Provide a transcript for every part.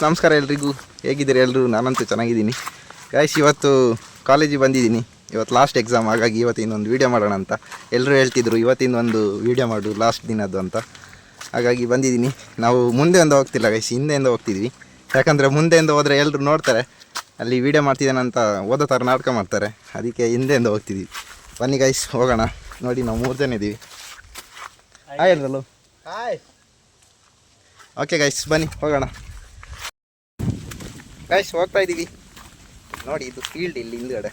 ನಮಸ್ಕಾರ ಎಲ್ರಿಗೂ, ಹೇಗಿದ್ದೀರಿ ಎಲ್ಲರೂ? ನಾನಂತೂ ಚೆನ್ನಾಗಿದ್ದೀನಿ ಗೈಸ್. ಇವತ್ತು ಕಾಲೇಜಿಗೆ ಬಂದಿದ್ದೀನಿ. ಇವತ್ತು ಲಾಸ್ಟ್ ಎಕ್ಸಾಮ್, ಹಾಗಾಗಿ ಇವತ್ತಿನ ಒಂದು ವೀಡಿಯೋ ಮಾಡೋಣ ಅಂತ ಎಲ್ಲರೂ ಹೇಳ್ತಿದ್ರು. ಇವತ್ತಿನ ಒಂದು ವೀಡಿಯೋ ಮಾಡು ಲಾಸ್ಟ್ ದಿನದ್ದು ಅಂತ, ಹಾಗಾಗಿ ಬಂದಿದ್ದೀನಿ. ನಾವು ಮುಂದೆಯಿಂದ ಹೋಗ್ತಿಲ್ಲ ಗೈಸ್, ಹಿಂದೆಯಿಂದ ಹೋಗ್ತಿದ್ವಿ. ಯಾಕಂದರೆ ಮುಂದೆಯಿಂದ ಹೋದರೆ ಎಲ್ಲರೂ ನೋಡ್ತಾರೆ, ಅಲ್ಲಿ ವೀಡಿಯೋ ಮಾಡ್ತಿದ್ದಾನಂತ ಓದೋ ಥರ ನಾಟಕ ಮಾಡ್ತಾರೆ. ಅದಕ್ಕೆ ಹಿಂದೆಯಿಂದ ಹೋಗ್ತಿದ್ವಿ. ಬನ್ನಿ ಗೈಸ್ ಹೋಗೋಣ. ನೋಡಿ ನಾವು 3 ಜನ ಇದ್ದೀವಿ. ಹಾಯ್ ಎಲ್ಲರಲ್ಲೂ. ಹಾಯ್. ಓಕೆ ಗೈಸ್ ಬನ್ನಿ ಹೋಗೋಣ. ಗೈಸ್ ಹೋಗ್ತಾ ಇದ್ದೀವಿ. ನೋಡಿ ಇದು ಫೀಲ್ಡ್ ಇಲ್ಲಿ ಹಿಂದ್ಗಡೆ.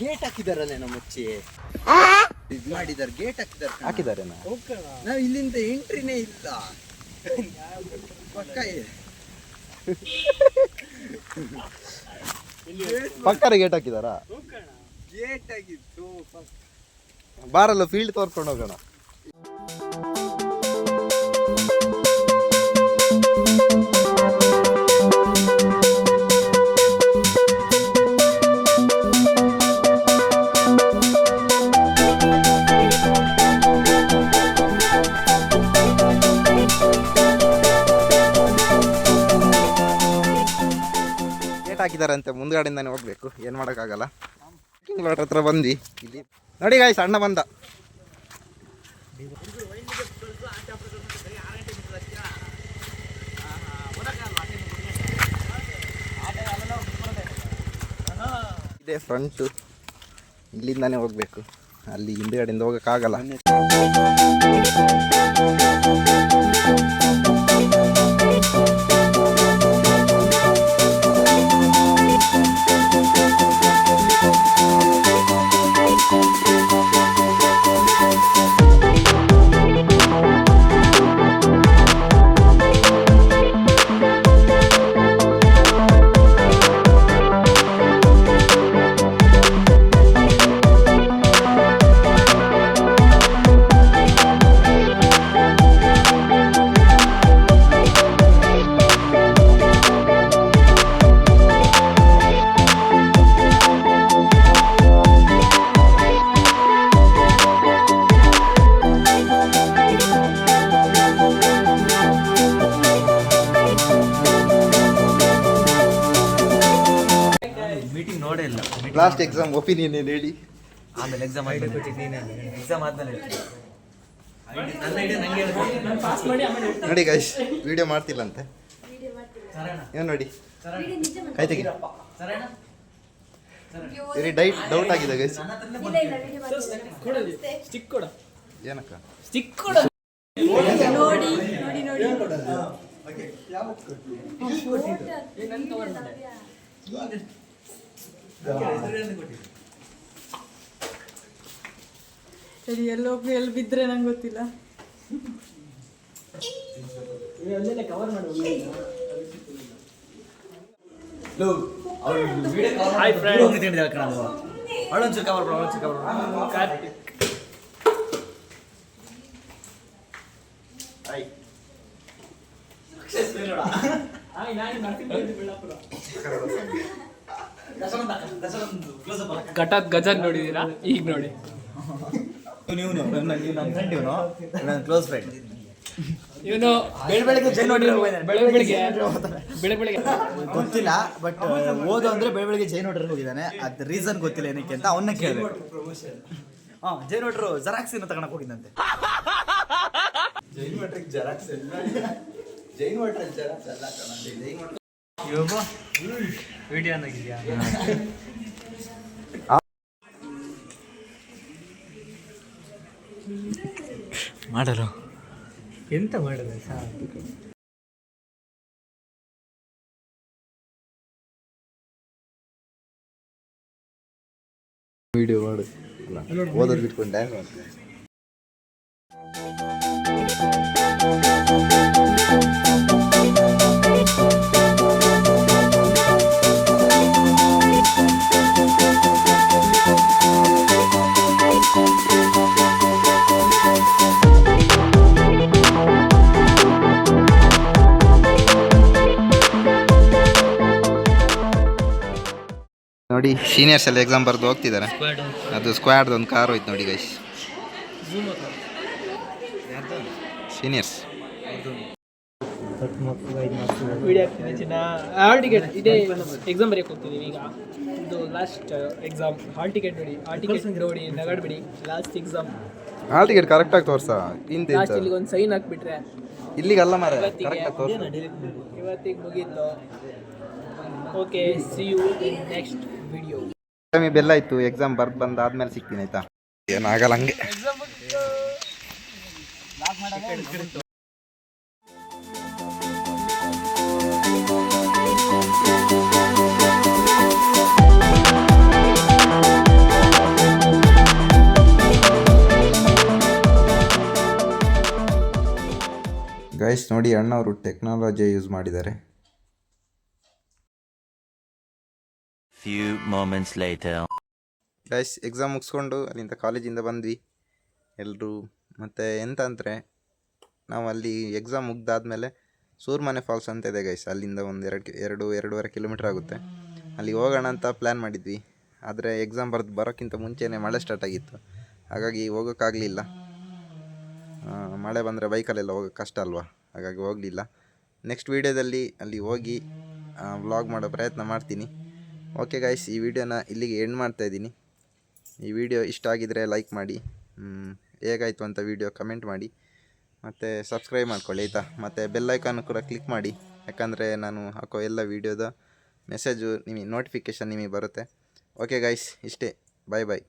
ಗೇಟ್ ಹಾಕಿದಾರಲ್ಲ ನಮ್ಮ ಮುಚ್ಚಿ ಇದು ಮಾಡಿದಾರೆ, ಗೇಟ್ ಹಾಕಿದ್ದಾರೆ. ನಾವು ಇಲ್ಲಿಂದ ಎಂಟ್ರಿನೇ ಇಲ್ಲ. ಪಕ್ಕದ ಗೇಟ್ ಹಾಕಿದಾರ. ಗೇಟ್ ಆಗಿತ್ತು ಬಾರಲ್ಲ, ಫೀಲ್ಡ್ ತೋರ್ಕೊಂಡು ಹೋಗೋಣ. ಹಾಕಿದಾರಂತೆ, ಮುಂದ್ಗಡೆಯಿಂದಾನೆ ಹೋಗ್ಬೇಕು, ಏನು ಮಾಡೋಕ್ಕಾಗಲ್ಲ. ಲಾಟ್ ಹತ್ರ ಬಂದ್ವಿ. ಇಲ್ಲಿ ನೋಡಿ ಗಾಯ್ಸ್, ಅಣ್ಣ ಬಂದ. ಇದೇ ಫ್ರಂಟು, ಇಲ್ಲಿಂದಾನೆ ಹೋಗ್ಬೇಕು. ಅಲ್ಲಿ ಹಿಂದ್ಗಡೆಯಿಂದ ಹೋಗೋಕ್ಕಾಗಲ್ಲ. ಲಾಸ್ಟ್ ಎಕ್ಸಾಮ್ ಒಪಿನಿಯನ್ ಏನು ಹೇಳಿ? ಆಮೇಲೆ ಎಕ್ಸಾಮ್ ಆದ್ಮೇಲೆ ನೋಡಿ ಗೈಸ್, ವಿಡಿಯೋ ಮಾಡ್ತಿಲ್ಲಂತೆ. ಏನು ನೋಡಿ, ಕೈ ತೆಗಿ. ವೆರಿ ಡೌಟ್ ಆಗಿದೆ ಗೈಸ್. ಏನಕ್ಕ ಸರಿ, ಎಲ್ಲಿ ಬಿದ್ರೆ ನಂಗೆ ಗೊತ್ತಿಲ್ಲ. ಗಜಾಗ್ ನೋಡಿದೀರಾ? ಈಗ ನೋಡಿ, ಕ್ಲೋಸ್ ಫ್ರೆಂಡ್ ಇವನು ಬೆಳಗ್ಗೆ ಜೈನ್ ಬೆಳಗ್ಗೆ ಗೊತ್ತಿಲ್ಲ, ಬಟ್ ಓದು ಅಂದ್ರೆ ಬೆಳಗ್ಗೆ ಜೈನ್ ನೋಡ್ರಿಗೆ ಹೋಗಿದ್ದಾನೆ. ಅದ್ ರೀಸನ್ ಗೊತ್ತಿಲ್ಲ ಏನಕ್ಕೆ ಅಂತ ಅವನ್ನ ಕೇಳಬೇಕು. ಜೈನ್ ನೋಡ್ರು ಜೆರಾಕ್ಸ್ ಏನೋ ತಗೊಳಕ್ ಹೋಗಿದ್ದಂತೆ. ವಿಡಿಯೋ ಆಗಿದ್ಯಾ? ಮಾಡಲು ಎಂತ ಮಾಡಿದೆ ಸರ್? ವಿಡಿಯೋ ಮಾಡು, ಓದೋದು ಬಿಟ್ಕೊಂಡು ಡ್ಯಾನ್ಸ್ ಮಾಡ್ತೀನಿ. ನೋಡಿ ಸೀನಿಯರ್ಸ್ ಎಲ್ಲ ಎಕ್ಸಾಮ್ ಬರೆದು ಹೋಗ್ತಿದ್ದಾರೆ. ಅದು ಸ್ಕ್ವಾಡ್ದು ಒಂದು ಕಾರ್ ಹೋಯ್ತು ನೋಡಿ ಗೈಸ್, ಸೀನಿಯರ್ಸ್. ವಿಡಿಯೋ ಆಗ್ತಿದೆ ಚಿನ್ನ. ಹಾಲ್ ಟಿಕೆಟ್ ಇದೇ ಎಕ್ಸಾಮ್ ಬರೆಯಕ್ಕೆ ಹೋಗ್ತಿದ್ದೀವಿ ಈಗ. ಇದು ಲಾಸ್ಟ್ ಎಕ್ಸಾಮ್. ಹಾಲ್ ಟಿಕೆಟ್ ನೋಡಿ, ಹಾಲ್ ಟಿಕೆಟ್ ನೋಡಿ ನಗಾಡ್ಬಿಡಿ. Last exam. ಹಾಲ್ ಟಿಕೆಟ್ ಕರೆಕ್ಟಾಗಿ ತೋರ್ಸ. ಲಾಸ್ಟ್ ಇಲ್ಲಿಗೆ ಒಂದು ಸೈನ್ ಹಾಕ್ಬಿಟ್ರೆ ಇಲ್ಲಿಗೆ ಅಲ್ಲ ಮಾರ, ಇವತ್ತಿಗೆ ಮುಗೀತು. Okay, see you in next video. ಬೆಲ್ಲ ಆಯ್ತು, ಎಕ್ಸಾಮ್ ಬರ್ದು ಬಂದಾದ್ಮೇಲೆ ಸಿಗ್ತೀನಿ ಆಯ್ತಾ. ಏನಾಗಲ್ಲ ಹಂಗೆ. ಗೈಸ್ ನೋಡಿ, ಅಣ್ಣವರು ಟೆಕ್ನಾಲಜಿ ಯೂಸ್ ಮಾಡಿದ್ದಾರೆ. Few moments later. Guys exam ಮುಗಿಸ್ಕೊಂಡು ಅಲ್ಲಿಂದ ಕಾಲೇಜಿಂದ ಬಂದ್ವಿ ಎಲ್ಲರೂ. ಮತ್ತು ಎಂತ ಅಂದರೆ, ನಾವು ಅಲ್ಲಿ ಎಕ್ಸಾಮ್ ಮುಗ್ದಾದ್ಮೇಲೆ ಸೂರ್ಮನೆ ಫಾಲ್ಸ್ ಅಂತ ಇದೆ ಗೈಸ್, ಅಲ್ಲಿಂದ ಒಂದು ಎರಡೂವರೆ ಕಿಲೋಮೀಟ್ರ್ ಆಗುತ್ತೆ. ಅಲ್ಲಿಗೆ ಹೋಗೋಣ ಅಂತ ಪ್ಲ್ಯಾನ್ ಮಾಡಿದ್ವಿ. ಆದರೆ ಎಕ್ಸಾಮ್ ಬರೋಕ್ಕಿಂತ ಮುಂಚೆನೇ ಮಳೆ ಸ್ಟಾರ್ಟ್ ಆಗಿತ್ತು, ಹಾಗಾಗಿ ಹೋಗೋಕ್ಕಾಗಲಿಲ್ಲ. ಮಳೆ ಬಂದರೆ ಬೈಕಲ್ಲೆಲ್ಲ ಹೋಗೋಕ್ಕೆ ಕಷ್ಟ ಅಲ್ವಾ, ಹಾಗಾಗಿ ಹೋಗಲಿಲ್ಲ. ನೆಕ್ಸ್ಟ್ ವೀಡಿಯೋದಲ್ಲಿ ಅಲ್ಲಿ ಹೋಗಿ ವ್ಲಾಗ್ ಮಾಡೋ ಪ್ರಯತ್ನ ಮಾಡ್ತೀನಿ. ಓಕೆ ಗೈಸ್, ಈ ವಿಡಿಯೋನ ಇಲ್ಲಿಗೆ ಎಂಡ್ ಮಾಡ್ತಾಯಿದ್ದೀನಿ. ಈ ವಿಡಿಯೋ ಇಷ್ಟ ಆಗಿದರೆ ಲೈಕ್ ಮಾಡಿ, ಹೇಗಾಯಿತು ಅಂತ ವಿಡಿಯೋ ಕಮೆಂಟ್ ಮಾಡಿ, ಮತ್ತು ಸಬ್ಸ್ಕ್ರೈಬ್ ಮಾಡ್ಕೊಳ್ಳಿ ಆಯಿತಾ. ಮತ್ತು ಬೆಲ್ ಐಕಾನ್ ಕೂಡ ಕ್ಲಿಕ್ ಮಾಡಿ, ಯಾಕಂದರೆ ನಾನು ಹಾಕೋ ಎಲ್ಲ ವೀಡಿಯೋದ ಮೆಸೇಜು ನಿಮಗೆ ನೋಟಿಫಿಕೇಷನ್ ನಿಮಗೆ ಬರುತ್ತೆ. ಓಕೆ ಗೈಸ್, ಇಷ್ಟೇ. ಬಾಯ್ ಬಾಯ್.